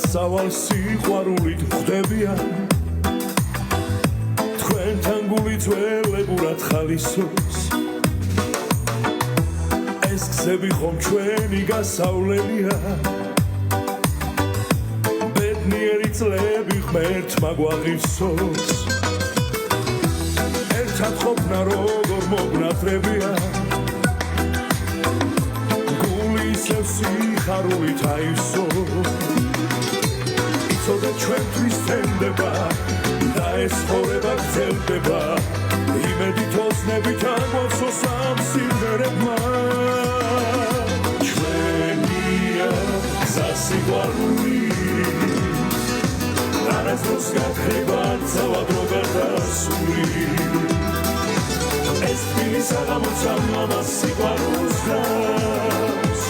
სავალ სიყვარულით ხვდებიან თქვენთან გული ძველებურად ხალისობს ეს გზები ხომ ჩვენი გასავლელია ბედნიერი წლები ღმერთმა გვაღირსოს ერთად ყოფნა როგორ მოგნათრებია გული ისევ სიხარულით აივსოს იცოდეთ ჩვენთვის თენდება და ეს ცხოვრება გრძელდება იმედით ოცნებით აგვახსოვს ამ სიმღერებმა ჩვენია გზა სიყვარული არასდროს გაქრება ცალად რო გადასული ეს თბილი საღამოცა მამას სიყვარულს გავს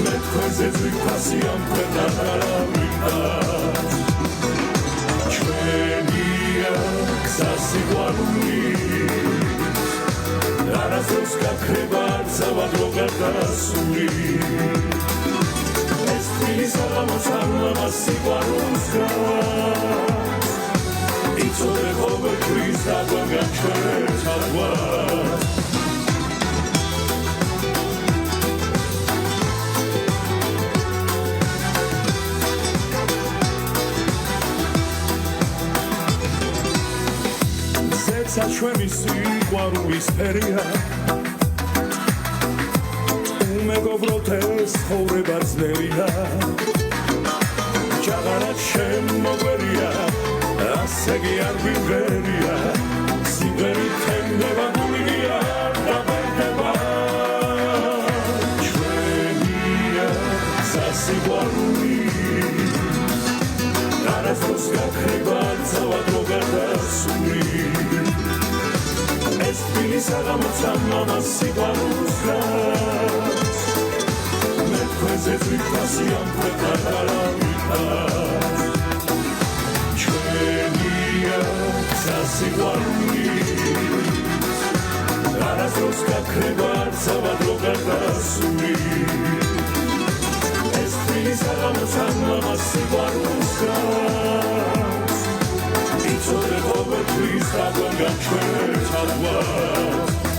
მე თქვენზე ძვირფასი ამ ქვეყნად არავინ დავს ჩვენია გზა სიყვარული არასდროს გაქრება ცალად რო გადასული ეს თბილი საღამოცა მამას სიყვარულს გავს იცოდე ყოველთვის დაგვაგან ჩვენთან ვარ ზეცა ჩვენი სიყვარულის ფერია უმეგობროთ ეს ცხოვრება ძნელია ჯაღარად შემოგვერია ასე კი არ ვიმღერია სიმღერით თემდება გული არ დაბერდება ჩვენია გზა სიყვარული არასდროს გაქრება ცალად რო გადასული ეს თბილი საღამოცა მამას სიყვარულს გავს მე თქვენზე ძვირფასი ამ ქვეყნად არავინ დავს ჩვენია გზა სიყვარული არასდროს გაქრება ცალად რო გადასული ეს თბილი საღამოცა მამას სიყვარულს გავს იცოდე ყოველთვის დაგვაგან ჩვენთან ვარ